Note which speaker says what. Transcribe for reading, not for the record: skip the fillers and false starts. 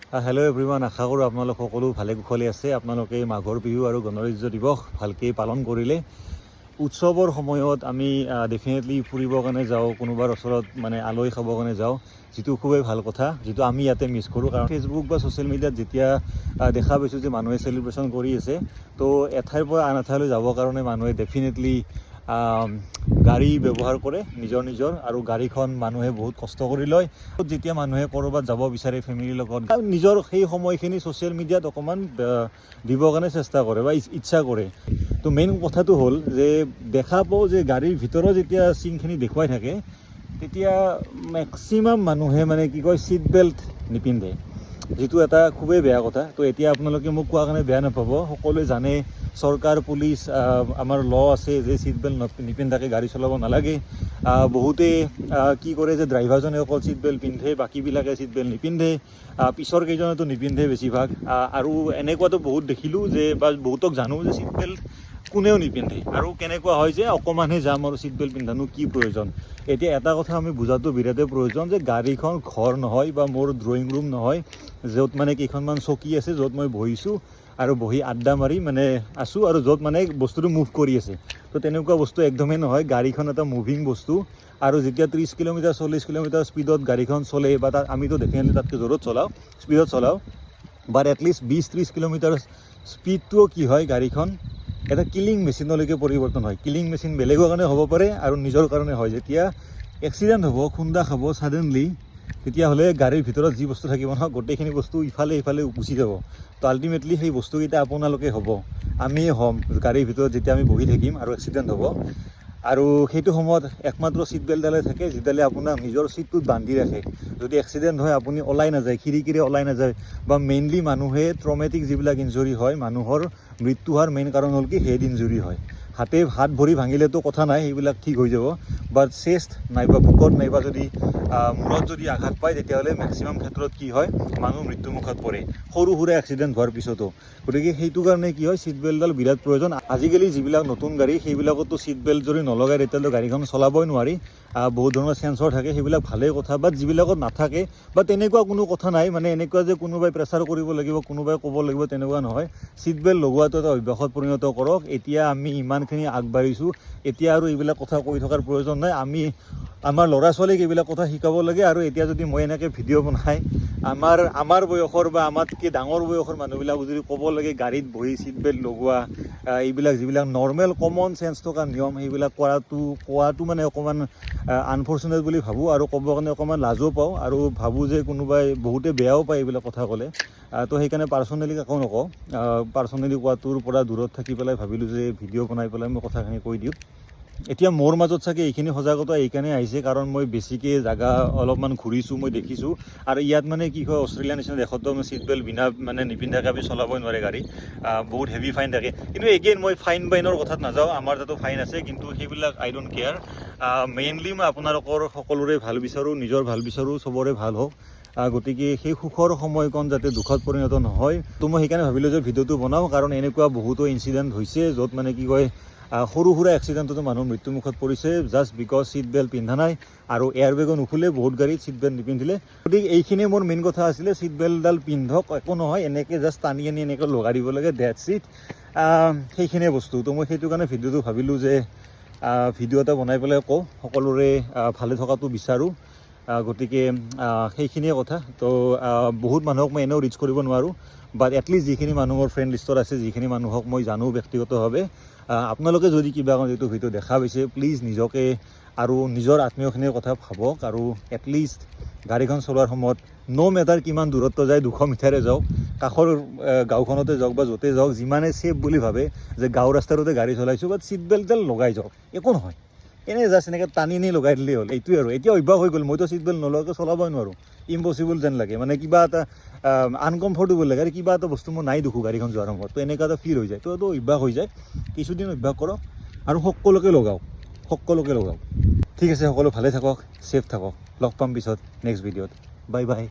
Speaker 1: Hello' everyone, আশা কৰোঁ আপোনালোক সকলো ভালে কুশলে আছে। আপোনালোকে মাঘৰ বিহু আৰু গণৰাজ্য দিৱস ভালকৈ পালন কৰিলে। উৎসৱৰ সময়ত আমি ডেফিনেটলি ফুৰিবৰ কাৰণে যাওঁ, কোনোবাৰ ওচৰত মানে আলহী খাবৰ কাৰণে যাওঁ, যিটো খুবেই ভাল কথা, যিটো আমি ইয়াতে মিছ কৰোঁ। কাৰণ ফেচবুক বা ছ'চিয়েল মিডিয়াত যেতিয়া দেখা পাইছোঁ যে মানুহে চেলিব্ৰেশ্যন কৰি আছে, তো এঠাইৰ পৰা আন এঠাইলৈ যাবৰ কাৰণে মানুহে ডেফিনেটলি গাড়ী ব্যৱহাৰ কৰে নিজৰ আৰু গাড়ীখন মানুহে বহুত কষ্ট কৰি লয়। যেতিয়া মানুহে ক'ৰবাত যাব বিচাৰে ফেমিলিৰ লগত, নিজৰ সেই সময়খিনি ছ'চিয়েল মিডিয়াত অকণমান দিবৰ কাৰণে চেষ্টা কৰে বা ইচ্ছা কৰে। তো মেইন কথাটো হ'ল যে দেখা পাওঁ যে গাড়ীৰ ভিতৰত যেতিয়া চিনখিনি দেখুৱাই থাকে, তেতিয়া মেক্সিমাম মানুহে মানে কি কয়, ছিট বেল্ট নিপিন্ধে, যিটো এটা খুবেই বেয়া কথা। তো এতিয়া আপোনালোকে মোক কোৱাৰ কাৰণে বেয়া নাপাব, সকলোৱে জানে চৰকাৰ পুলিচ আমাৰ ল আছে যে ছিট বেল্ট নিপিন্ধাকৈ গাড়ী চলাব নালাগে। বহুতে কি কৰে যে ড্ৰাইভাৰজনে অকল ছিট বেল্ট পিন্ধে, বাকীবিলাকে ছিট বেল্ট নিপিন্ধে, পিছৰ কেইজনেতো নিপিন্ধে বেছিভাগ। আৰু এনেকুৱাতো বহুত দেখিলোঁ যে বা বহুতক জানো যে ছিট বেল্ট কোনেও নিপিন্ধে, আৰু কেনেকুৱা হয় যে অকণমানহে যাম আৰু ছিট বেল্ট পিন্ধানো কি প্ৰয়োজন। এতিয়া এটা কথা আমি বুজাটো বিৰাটেই প্ৰয়োজন যে গাড়ীখন ঘৰ নহয় বা মোৰ ড্ৰয়িং ৰুম নহয়, য'ত মানে কেইখনমান চকী আছে, য'ত মই বহিছোঁ আৰু বহি আড্ডা মাৰি মানে আছোঁ, আৰু য'ত মানে বস্তুটো মুভ কৰি আছে। তো তেনেকুৱা বস্তু একদমেই নহয়। গাড়ীখন এটা মুভিং বস্তু, আৰু যেতিয়া 30 কিলোমিটাৰ 40 কিলোমিটাৰ স্পীডত গাড়ীখন চলে, বা আমিতো ডেফিনেটলি তাতকৈ জোৰত স্পীডত চলাওঁ, বাট এটলিষ্ট 20-30 কিলোমিটাৰ স্পীডটোও কি হয়, গাড়ীখন এটা কিলিং মেচিনলৈকে পৰিৱৰ্তন হয়। কিলিং মেচিন বেলেগৰ কাৰণে হ'ব পাৰে আৰু নিজৰ কাৰণে হয়। যেতিয়া এক্সিডেণ্ট হ'ব, খুন্দা খাব ছাডেনলি, তেতিয়াহ'লে গাড়ীৰ ভিতৰত যি বস্তু থাকিব নহয়, গোটেইখিনি বস্তু ইফালে গুচি যাব। তো আল্টিমেটলি সেই বস্তুকেইটা আপোনালোকে হ'ব, আমিয়ে হ'ম গাড়ীৰ ভিতৰত যেতিয়া আমি বহি থাকিম আৰু এক্সিডেণ্ট হ'ব। আৰু সেইটো সময়ত একমাত্ৰ ছিট বেল্টডালে থাকে, যিডালে আপোনাক নিজৰ ছিটটোত বান্ধি ৰাখে। যদি এক্সিডেণ্ট হয় আপুনি ওলাই নাযায়, খিৰিকীৰে ওলাই নাযায়। বা মেইনলি মানুহে ট্ৰমেটিক যিবিলাক ইঞ্জুৰি হয়, মানুহৰ মৃত্যু হোৱাৰ মেইন কাৰণ হ'ল কি হেড ইঞ্জুৰি হয়। হাত ভৰি ভাঙিলেতো কথা নাই, সেইবিলাক ঠিক হৈ যাব। বাট চেষ্ট নাইবা বুকত নাইবা যদি মূৰত যদি আঘাত পায়, তেতিয়াহ'লে মেক্সিমাম ক্ষেত্ৰত কি হয়, মানুহ মৃত্যুমুখত পৰে, সৰু সুৰা এক্সিডেণ্ট হোৱাৰ পিছতো। গতিকে সেইটো কাৰণে কি হয়, ছিট বেল্টডাল বিৰাট প্ৰয়োজন। আজিকালি যিবিলাক নতুন গাড়ী, সেইবিলাকতো ছিট বেল্ট যদি নলগাই তেতিয়াহ'লে গাড়ীখন চলাবই নোৱাৰি। বহুত ধৰণৰ চেঞ্চৰ থাকে, সেইবিলাক ভালেই কথা। বাট যিবিলাকত নাথাকে বা তেনেকুৱা কোনো কথা নাই, মানে এনেকুৱা যে কোনোবাই প্ৰেছাৰ কৰিব লাগিব, কোনোবাই ক'ব লাগিব, তেনেকুৱা নহয়। ছিট বেল্ট লগোৱাটো এটা অভ্যাসত পৰিণত কৰক। এতিয়া আমি ইমানখিনি আগবাঢ়িছোঁ, এতিয়া আৰু এইবিলাক কথা কৈ থকাৰ প্ৰয়োজন নাই। আমি আমাৰ ল'ৰা ছোৱালীক এইবিলাক কথা শিকাব লাগে। আৰু এতিয়া যদি মই এনেকৈ ভিডিঅ' বনাই আমাৰ বয়সৰ বা আমাতকৈ ডাঙৰ বয়সৰ মানুহবিলাক যদি ক'ব লাগে গাড়ীত বহি ছিট বেল্ট লগোৱা, এইবিলাক যিবিলাক নৰ্মেল কমন চেঞ্চ থকা নিয়ম, সেইবিলাক কোৱাটো মানে অকণমান আনফৰ্চুনেট বুলি ভাবোঁ, আৰু ক'ব কাৰণে অকণমান লাজো পাওঁ, আৰু ভাবোঁ যে কোনোবাই বহুতে বেয়াও পায় এইবিলাক কথা ক'লে। তো সেইকাৰণে পাৰ্চনেলি একো নকওঁ, পাৰ্চনেলি কোৱাটোৰ পৰা দূৰত থাকি পেলাই ভাবিলোঁ যে ভিডিঅ' বনাই পেলাই মই কথাখিনি কৈ দিওঁ। এতিয়া মোৰ মাজত চাগে এইখিনি সজাগতা এইকাৰণে আহিছে, কাৰণ মই বেছিকৈ জাগা অলপমান ঘূৰিছোঁ, মই দেখিছোঁ। আৰু ইয়াত মানে কি হয়, অষ্ট্ৰেলিয়াৰ নিচিনা দেশতো ছিট বেল্ট নিপিন্ধাকৈ আমি চলাবই নোৱাৰে গাড়ী, বহুত হেভি ফাইন থাকে। কিন্তু এগেইন মই ফাইন বাইনৰ কথাত নাযাওঁ, আমাৰ তাতো ফাইন আছে, কিন্তু সেইবিলাক আই ডোণ্ট কেয়াৰ। মেইনলি মই আপোনালোকৰ সকলোৰে ভাল বিচাৰোঁ, নিজৰ ভাল বিচাৰোঁ, চবৰে ভাল হওক। গতিকে সেই সুখৰ সময়কণ যাতে দুখত পৰিণত নহয়, তো মই সেইকাৰণে ভাবিলোঁ যে ভিডিঅ'টো বনাওঁ। কাৰণ এনেকুৱা বহুতো ইনচিডেণ্ট হৈছে, য'ত মানে কি কয়, সৰু সুৰা এক্সিডেণ্টতো মানুহ মৃত্যুমুখত পৰিছে, জাষ্ট বিকজ ছিট বেল্ট পিন্ধা নাই। আৰু এয়াৰ বেগো নুখুলে বহুত গাড়ীত ছিট বেল্ট নিপিন্ধিলে। গতিকে এইখিনিয়ে মোৰ মেইন কথা আছিলে, ছিট বেল্টডাল পিন্ধক, একো নহয়, এনেকৈ জাষ্ট টানি আনি এনেকৈ লগাই দিব লাগে, ডেটছ ইট। সেইখিনিয়ে বস্তু। তো মই সেইটো কাৰণে ভিডিঅ'টো ভাবিলোঁ যে ভিডিঅ' এটা বনাই পেলাই কওঁ, সকলোৰে ভালে থকাটো বিচাৰোঁ। গতিকে সেইখিনিয়ে কথা। তো বহুত মানুহক মই এনেও ৰিচ কৰিব নোৱাৰোঁ, বাট এটলিষ্ট যিখিনি মানুহ মোৰ ফ্ৰেণ্ড লিষ্টত আছে, যিখিনি মানুহক মই জানো ব্যক্তিগতভাৱে, আপোনালোকে যদি কিবা যিটো ভিডিঅ' দেখা পাইছে, প্লিজ নিজকে আৰু নিজৰ আত্মীয়খিনিৰ কথা ভাবক। আৰু এটলিষ্ট গাড়ীখন চলোৱাৰ সময়ত ন' মেটাৰ কিমান দূৰত্ব যায়, 200 মিটাৰে যাওক, কাষৰ গাঁওখনতে যাওক বা য'তে যাওক, যিমানে ছেফ বুলি ভাবে যে গাঁও ৰাস্তাটোতে গাড়ী চলাইছোঁ, বাট ছিট বেল্টডাল লগাই যাওক, একো নহয়। এনেই জাষ্ট এনেকৈ টানি নি লগাই দিলেই হ'ল, এইটোৱে আৰু। এতিয়া অভ্যাস হৈ গ'ল, মইতো ছিট বেল্ট নলোৱাকৈ চলাবই নোৱাৰোঁ, ইম্পচিবল যেন লাগে, মানে কিবা এটা আনকমফৰ্টেবল লাগে, আৰু কিবা এটা বস্তু মই নাই দেখোঁ গাড়ীখন যোৱাৰ সময়ত, তো এনেকুৱা এটা ফিল হৈ যায়। তো এইটো অভ্যাস হৈ যায়, কিছুদিন অভ্যাস কৰক আৰু সকলোকে লগাওক। ঠিক আছে, সকলো ভালে থাকক, ছেফ থাকক। লগ পাম পিছত নেক্সট ভিডিঅ'ত। Bye bye.